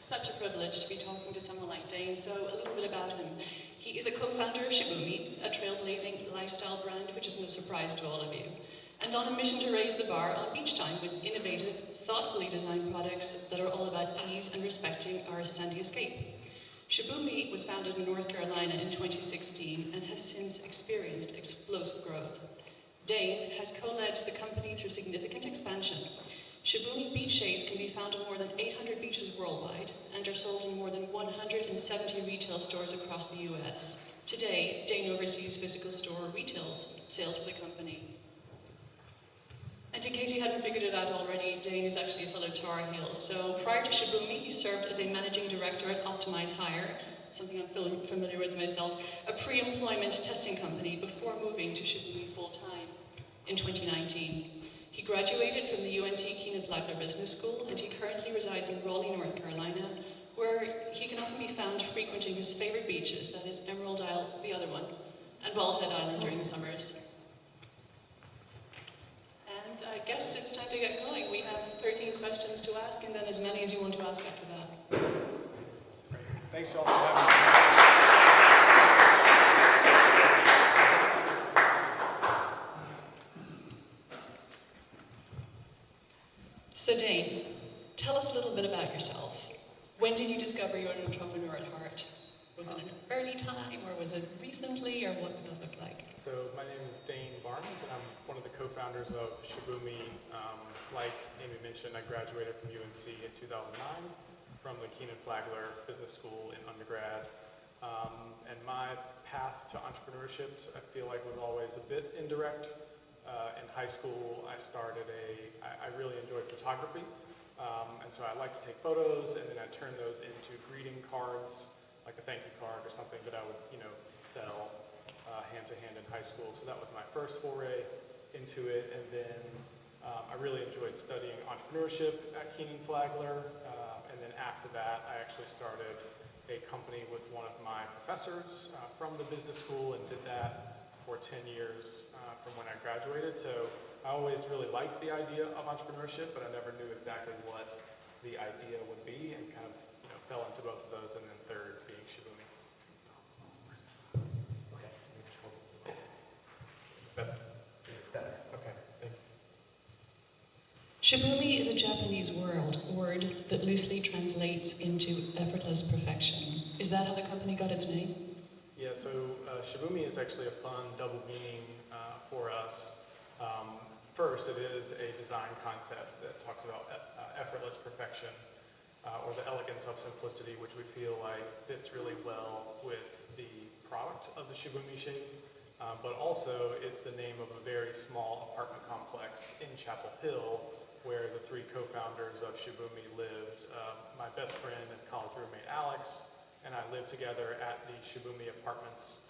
such a privilege to be talking to someone like Dane. So a little bit about him. He is a co-founder of Shibumi, a trailblazing lifestyle brand, which is no surprise to all of you, and on a mission to raise the bar on beach time with innovative, thoughtfully designed products that are all about ease and respecting our sandy escape. Shibumi was founded in North Carolina in 2016 and has since experienced explosive growth. Dane has co-led the company through significant expansion. Shibumi beach shades can be found on more than 800 beaches worldwide and are sold in more than 170 retail stores across the US. Today, Dane oversees physical store retail sales for the company. And in case you hadn't figured it out already, Dane is actually a fellow Tar Heel. So prior to Shibumi, he served as a managing director at Optimize Hire, something I'm familiar with myself, a pre-employment testing company before moving to Shibumi full-time in 2019. He graduated from the UNC Keenan-Flagler Business School, and he currently resides in Raleigh, North Carolina, where he can often be found frequenting his favorite beaches, that is Emerald Isle, the other one, and Bald Head Island during the summers. And I guess it's time to get going. We have 13 questions to ask, and then as many as you want to ask after that. Great. Thanks all for having me. So Dane, tell us a little bit about yourself. When did you discover you're an entrepreneur at heart? Was it an early time, or was it recently, or what did that look like? So my name is Dane Barnes, and I'm one of the co-founders of Shibumi. Like Amy mentioned, I graduated from UNC in 2009 from the Keenan-Flagler Business School in undergrad. And my path to entrepreneurship, I feel like, was always a bit indirect. In high school, I really enjoyed photography, and so I liked to take photos, and then I turned those into greeting cards, like a thank you card or something that I would, sell hand to hand in high school. So that was my first foray into it, and then I really enjoyed studying entrepreneurship at Keenan-Flagler, and then after that, I actually started a company with one of my professors from the business school, and did that for 10 years from when I graduated. So I always really liked the idea of entrepreneurship, but I never knew exactly what the idea would be, and kind of fell into both of those, and then third being Shibumi. Okay. Better? Better. Okay, thank you. Shibumi is a Japanese word that loosely translates into effortless perfection. Is that how the company got its name? Yeah, so Shibumi is actually a fun double meaning for us. First, it is a design concept that talks about effortless perfection, or the elegance of simplicity, which we feel like fits really well with the product of the Shibumi shade, but also it's the name of a very small apartment complex in Chapel Hill, where the three co-founders of Shibumi lived. My best friend and college roommate Alex and I lived together at the Shibumi apartments.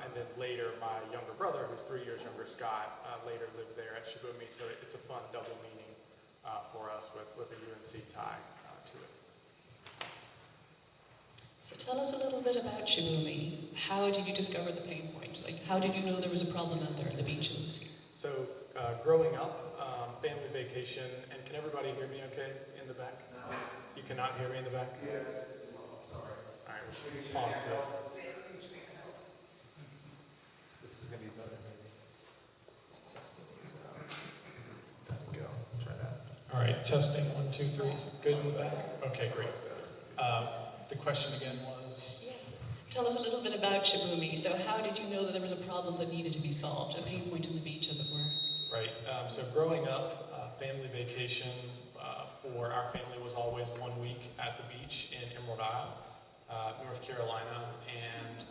And then later, my younger brother, who's 3 years younger, Scott, later lived there at Shibumi. So it's a fun double meaning for us with a UNC tie to it. So tell us a little bit about Shibumi. How did you discover the pain point? Like, how did you know there was a problem out there at the beaches? So growing up, family vacation, and can everybody hear me okay in the back? No. You cannot hear me in the back? Yes, it's low. Sorry. All right, we'll pause here. This is going to be better, maybe. There we go. Try that. All right, testing 1, 2, 3. Good in the back? Okay, great. The question again was? Yes. Tell us a little bit about Shibumi. So how did you know that there was a problem that needed to be solved, a pain point on the beach, as it were? Right. So growing up, family vacation for our family was always 1 week at the beach in Emerald Isle, North Carolina, and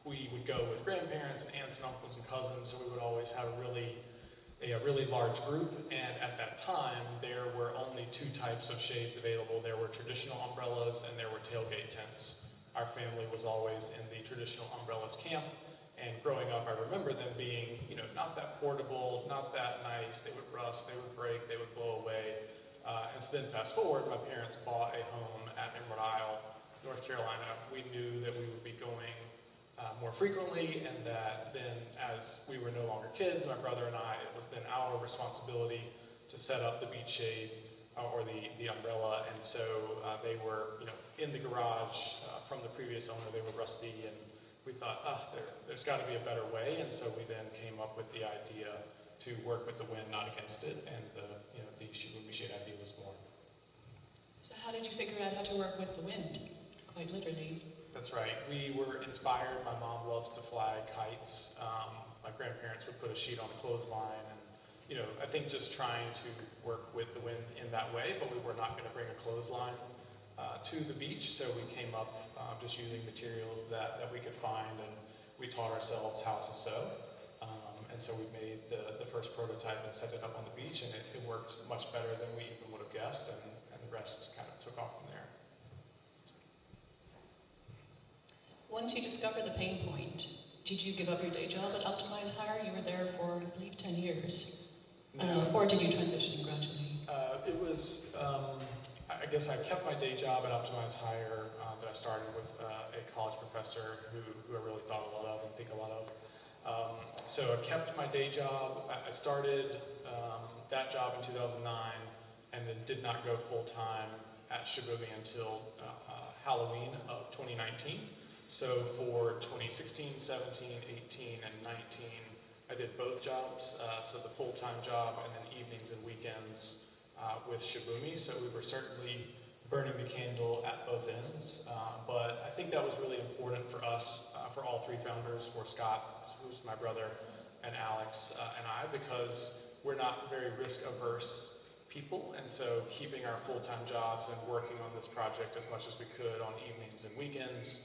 we would go with grandparents and aunts and uncles and cousins, so we would always have a really large group. And at that time, there were only 2 types of shades available. There were traditional umbrellas and there were tailgate tents. Our family was always in the traditional umbrellas camp. And growing up, I remember them being, not that portable, not that nice. They would rust, they would break, they would blow away. And so then fast forward, my parents bought a home at Emerald Isle, North Carolina. We knew that we would be going more frequently, and that then as we were no longer kids, my brother and I, it was then our responsibility to set up the beach shade or the umbrella and so they were, in the garage from the previous owner. They were rusty, and we thought, there's got to be a better way. And so we then came up with the idea to work with the wind, not against it, and the Shibumi shade idea was born. So how did you figure out how to work with the wind, quite literally? That's right. We were inspired. My mom loves to fly kites. My grandparents would put a sheet on a clothesline, and I think just trying to work with the wind in that way, but we were not going to bring a clothesline to the beach, so we came up just using materials that we could find, and we taught ourselves how to sew. And so we made the first prototype and set it up on the beach, and it worked much better than we even would have guessed, and the rest kind of took off from there. Once you discovered the pain point, did you give up your day job at Optimize Hire? You were there for, I believe, 10 years. No. Or did you transition gradually? It was, I guess I kept my day job at Optimize Hire that I started with a college professor who I really thought a lot of and think a lot of. So I kept my day job. I started that job in 2009 and then did not go full-time at Shibumi until Halloween of 2019. So for 2016, 17, 18, and 19, I did both jobs, so the full-time job and then evenings and weekends with Shibumi. So we were certainly burning the candle at both ends, but I think that was really important for us, for all three founders, for Scott, who's my brother, and Alex and I, because we're not very risk-averse people, and so keeping our full-time jobs and working on this project as much as we could on evenings and weekends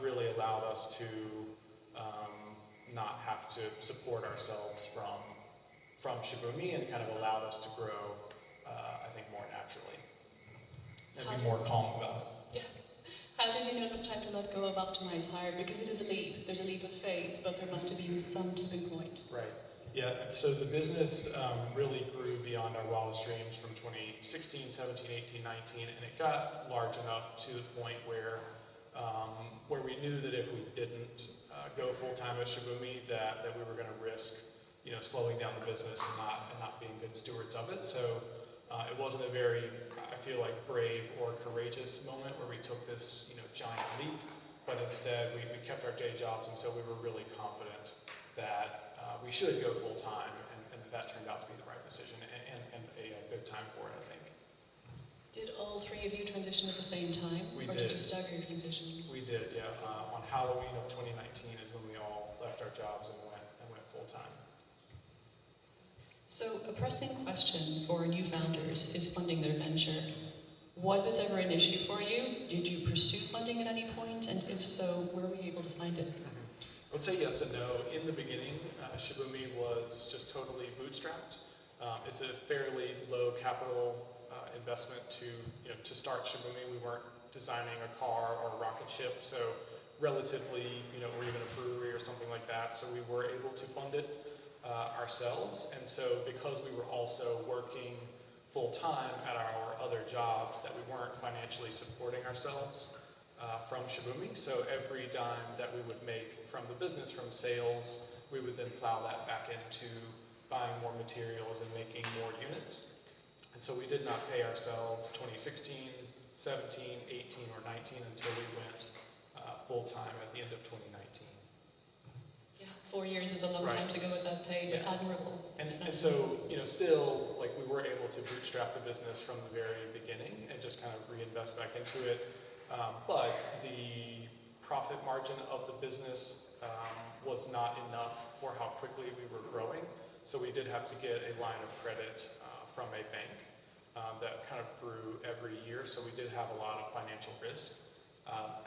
really allowed us to not have to support ourselves from Shibumi, and kind of allowed us to grow, I think, more naturally and be more calm about it. Yeah. How did you know it was time to let go of Optimize Hire? Because it is a leap. There's a leap of faith, but there must have been some tipping point. Right. Yeah, and so the business really grew beyond our wildest dreams from 2016, 17, 18, 19, and it got large enough to the point where we knew that if we didn't go full-time at Shibumi, that we were going to risk, slowing down the business and not being good stewards of it. So it wasn't a very, I feel like, brave or courageous moment where we took this, giant leap, but instead we kept our day jobs, and so we were really confident that we should go full-time, and that turned out to be the right decision and a good time for it, I think. Did all three of you transition at the same time? We or did. Did you stagger your transition? We did, yeah. On Halloween of 2019 is when we all left our jobs and went full-time. So a pressing question for new founders is funding their venture. Was this ever an issue for you? Did you pursue funding at any point? And if so, where were you able to find it? I would say yes and no. In the beginning, Shibumi was just totally bootstrapped. It's a fairly low capital investment to start Shibumi. We weren't designing a car or a rocket ship, so relatively, or even a brewery or something like that. So we were able to fund it ourselves. And so because we were also working full-time at our other jobs, that we weren't financially supporting ourselves from Shibumi. So every dime that we would make from the business, from sales, we would then plow that back into buying more materials and making more units. And so we did not pay ourselves 2016, 17, 18, or 19 until we went full-time at the end of 2019. Yeah, 4 years is a long time to go without pay, but admirable. And so, still, like, we were able to bootstrap the business from the very beginning and just kind of reinvest back into it. But the profit margin of the business was not enough for how quickly we were growing. So we did have to get a line of credit from a bank that kind of grew every year. So we did have a lot of financial risk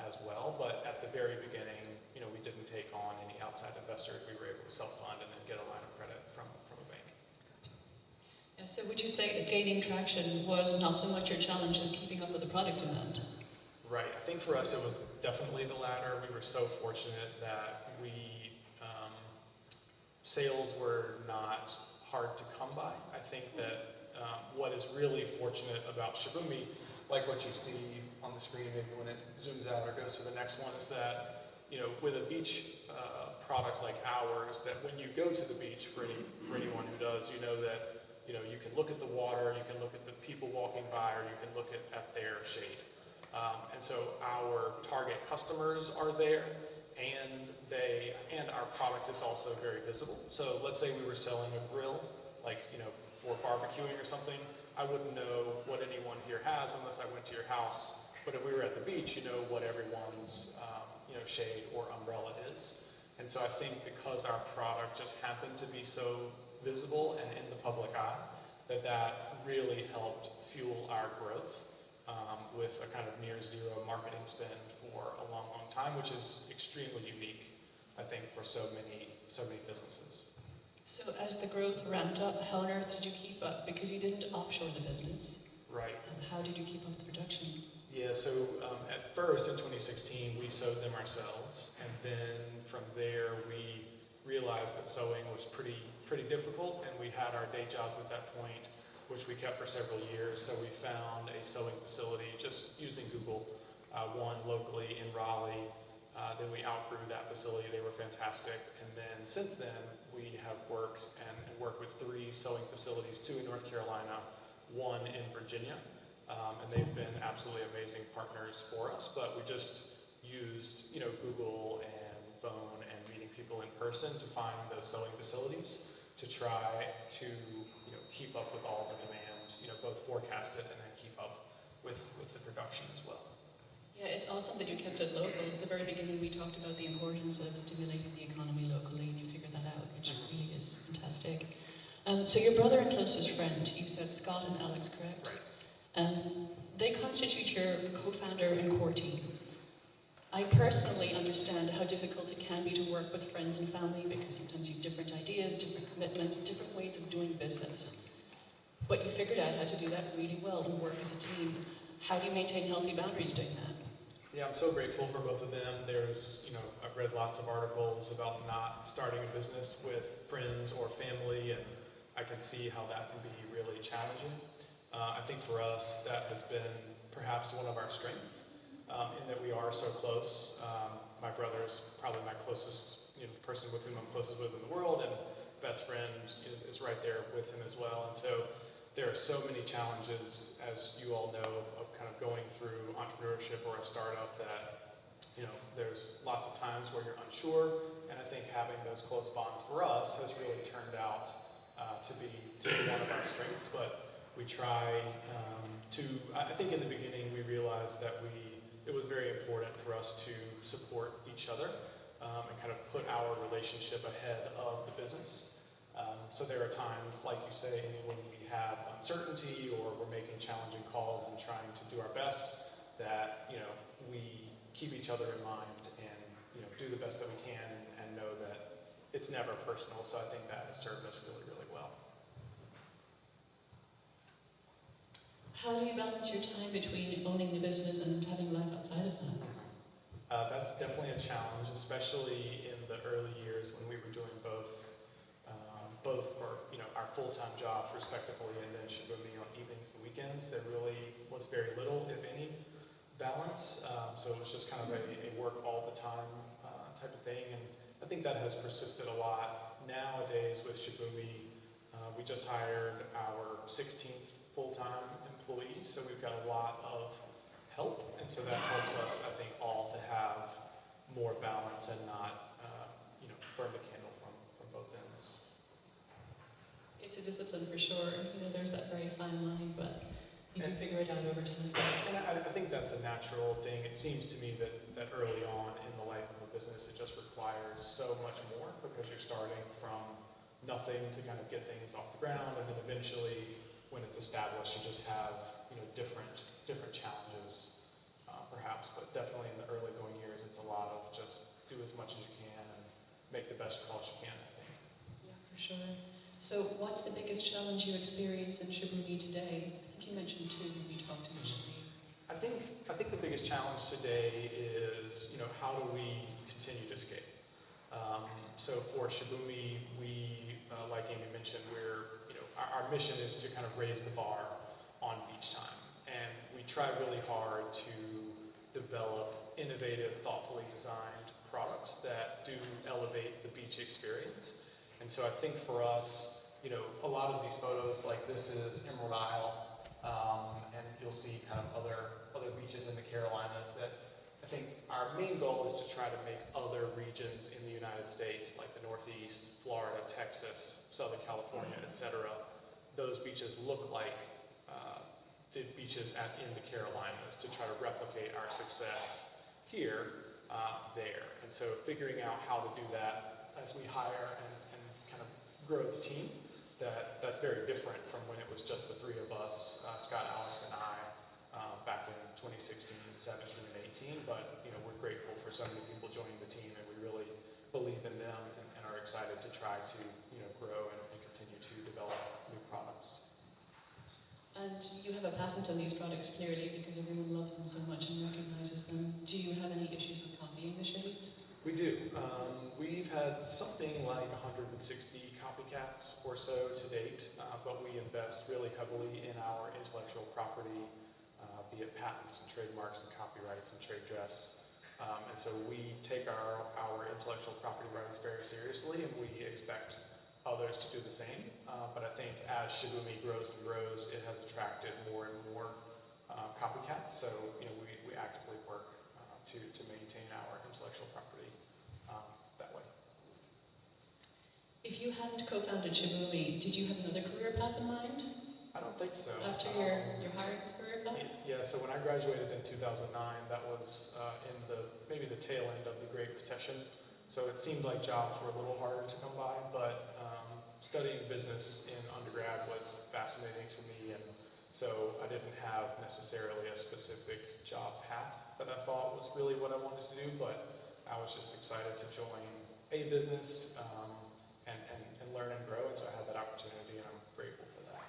as well. But at the very beginning, we didn't take on any outside investors. We were able to self-fund and then get a line of credit from a bank. Yeah, so would you say that gaining traction was not so much your challenge as keeping up with the product demand? Right. I think for us it was definitely the latter. We were so fortunate that sales were not hard to come by. I think that what is really fortunate about Shibumi, like what you see on the screen, maybe when it zooms out or goes to the next one, is that with a beach product like ours, that when you go to the beach, for anyone who does, you know that you can look at the water, you can look at the people walking by, or you can look at their shade. And so our target customers are there, and our product is also very visible. So let's say we were selling a grill, like, for barbecuing or something. I wouldn't know what anyone here has unless I went to your house. But if we were at the beach, you know what everyone's shade or umbrella is. And so I think because our product just happened to be so visible and in the public eye, that really helped fuel our growth with a kind of near zero marketing spend for a long, long time, which is extremely unique, I think, for so many businesses. So as the growth ramped up, how on earth did you keep up? Because you didn't offshore the business. Right. How did you keep up with the production? Yeah, so at first in 2016, we sewed them ourselves, and then from there we realized that sewing was pretty difficult, and we had our day jobs at that point, which we kept for several years. So we found a sewing facility just using Google, one locally in Raleigh. Then we outgrew that facility. They were fantastic, and then since then we have worked with 3 sewing facilities, 2 in North Carolina, 1 in Virginia. And they've been absolutely amazing partners for us, but we just used, Google and phone and meeting people in person to find those sewing facilities to try to, keep up with all the demand, both forecast it and then keep up with the production as well. Yeah, it's awesome that you kept it local. At the very beginning, we talked about the importance of stimulating the economy locally, and you figured that out, which really is fantastic. So your brother and closest friend, you said Scott and Alex, correct? Right. They constitute your co-founder and core team. I personally understand how difficult it can be to work with friends and family because sometimes you have different ideas, different commitments, different ways of doing business. But you figured out how to do that really well and work as a team. How do you maintain healthy boundaries doing that? Yeah, I'm so grateful for both of them. There's, I've read lots of articles about not starting a business with friends or family, and I can see how that can be really challenging. I think for us, that has been perhaps one of our strengths, in that we are so close. My brother is probably my closest, the person with whom I'm closest with in the world, and best friend is right there with him as well. And so there are so many challenges, as you all know, of kind of going through entrepreneurship or a startup that, there's lots of times where you're unsure, and I think having those close bonds for us has really turned out to be one of our strengths. But we try I think in the beginning we realized that it was very important for us to support each other and kind of put our relationship ahead of the business. So there are times, like you say, when we have uncertainty or we're making challenging calls and trying to do our best, that we keep each other in mind and do the best that we can and know that it's never personal. So I think that has served us really, really well. How do you balance your time between owning the business and having life outside of that? That's definitely a challenge, especially in the early years when we were doing both our full-time jobs respectively, and then Shibumi on evenings and weekends. There really was very little, if any, balance. So it was just kind of a work all the time type of thing, and I think that has persisted a lot. Nowadays with Shibumi, we just hired our 16th full-time employee, so we've got a lot of help, and so that helps us, I think, all to have more balance and not, burn the candle from both ends. It's a discipline for sure. There's that very fine line, but you do figure it out over time. And I think that's a natural thing. It seems to me that early on in the life of a business, it just requires so much more because you're starting from nothing to kind of get things off the ground, and then eventually, when it's established, you just have different challenges, perhaps. But definitely in the early going years, it's a lot of just do as much as you can and make the best calls you can, I think. Yeah, for sure. So what's the biggest challenge you experience in Shibumi today? I think you mentioned 2 when we talked initially. I think the biggest challenge today is, how do we continue to scale? So for Shibumi, we, like Amy mentioned, our mission is to kind of raise the bar on beach time. And we try really hard to develop innovative, thoughtfully designed products that do elevate the beach experience. And so I think for us, a lot of these photos, like this is Emerald Isle, and you'll see kind of other beaches in the Carolinas that I think our main goal is to try to make other regions in the United States, like the Northeast, Florida, Texas, Southern California, etc., those beaches look like the beaches in the Carolinas, to try to replicate our success here, there. And so figuring out how to do that as we hire and kind of grow the team, that's very different from when it was just the three of us, Scott, Alex, and I, back in 2016, 17, and 18. But we're grateful for so many people joining the team, and we really believe in them and are excited to try to grow and continue to develop new products. And you have a patent on these products clearly because everyone loves them so much and recognizes them. Do you have any issues with copying the shades? We do. We've had something like 160 copycats or so to date, but we invest really heavily in our intellectual property, be it patents and trademarks and copyrights and trade dress. And so we take our intellectual property rights very seriously, and we expect others to do the same. But I think as Shibumi grows and grows, it has attracted more and more copycats. So we actively work to maintain our intellectual property that way. If you hadn't co-founded Shibumi, did you have another career path in mind I don't think so. after your hiring career path? Yeah, so when I graduated in 2009, that was in maybe the tail end of the Great Recession. So it seemed like jobs were a little harder to come by, but studying business in undergrad was fascinating to me, and so I didn't have necessarily a specific job path that I thought was really what I wanted to do, but I was just excited to join a business and learn and grow, and so I had that opportunity, and I'm grateful for that.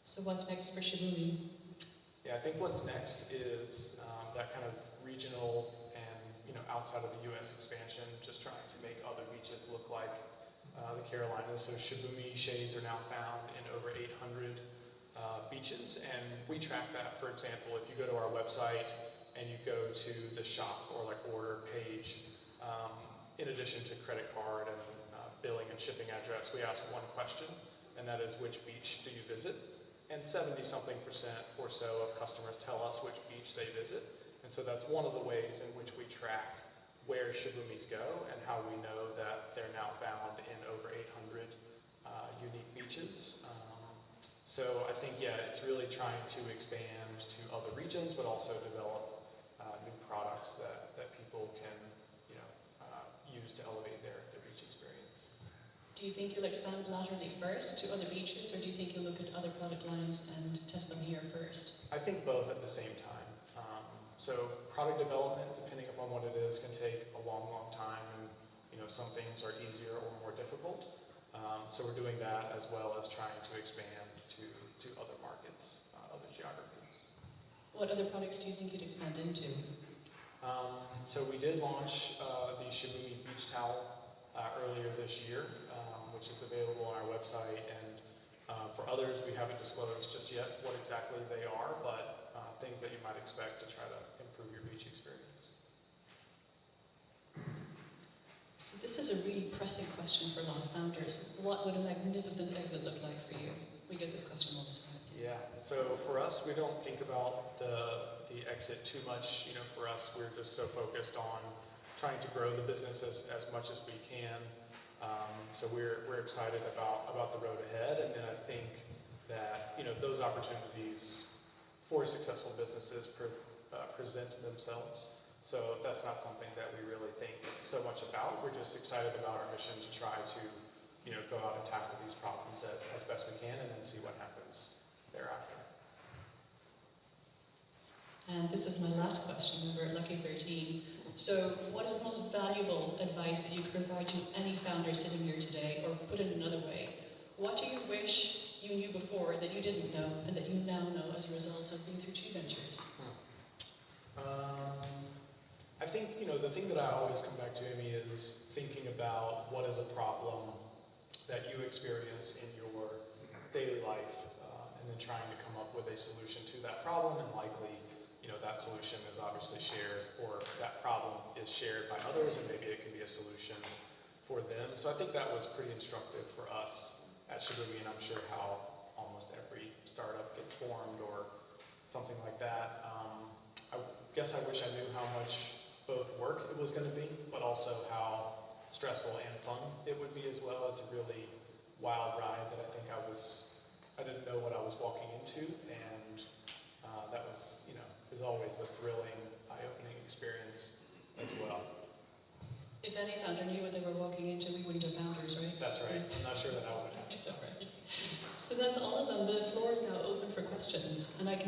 So what's next for Shibumi? Yeah, I think what's next is that kind of regional and outside of the U.S. expansion, just trying to make other beaches look like the Carolinas. So Shibumi shades are now found in over 800 beaches, and we track that. For example, if you go to our website and you go to the shop or order page, in addition to credit card and billing and shipping address, we ask one question, and that is, which beach do you visit? And 70-something% or so of customers tell us which beach they visit. And so that's one of the ways in which we track where Shibumis go and how we know that they're now found in over 800 unique beaches. So I think, it's really trying to expand to other regions, but also develop new products that people can use to elevate their beach experience. Do you think you'll expand laterally first to other beaches, or do you think you'll look at other product lines and test them here first? I think both at the same time. So product development, depending upon what it is, can take a long, long time, and some things are easier or more difficult. So we're doing that as well as trying to expand to other markets, other geographies. What other products do you think you'd expand into? So we did launch the Shibumi beach towel earlier this year, which is available on our website, and for others we haven't disclosed just yet what exactly they are, but things that you might expect to try to improve your beach experience. So this is a really pressing question for a lot of founders. What would a magnificent exit look like for you? We get this question all the time. Yeah, so for us, we don't think about the exit too much. For us, we're just so focused on trying to grow the business as much as we can. So we're excited about the road ahead, and then I think that those opportunities for successful businesses present themselves. So that's not something that we really think so much about. We're just excited about our mission to try to go out and tackle these problems as best we can, and then see what happens thereafter. And this is my last question. We're at Lucky 13. So what is the most valuable advice that you could provide to any founder sitting here today? Or put it another way, what do you wish you knew before that you didn't know and that you now know as a result of being through two ventures? I think, the thing that I always come back to, Amy, is thinking about what is a problem that you experience in your daily life, and then trying to come up with a solution to that problem, and likely, that solution is obviously shared, or that problem is shared by others, and maybe it can be a solution for them. So I think that was pretty instructive for us at Shibumi, and I'm sure how almost every startup gets formed or something like that. I guess I wish I knew how much both work it was going to be, but also how stressful and fun it would be as well. It's a really wild ride that I think I didn't know what I was walking into, and that was, is always a thrilling, eye-opening experience as well. If any founder knew what they were walking into, we wouldn't have founders, right? That's right. I'm not sure that I would have. So that's all of them. The floor is now open for questions, and I can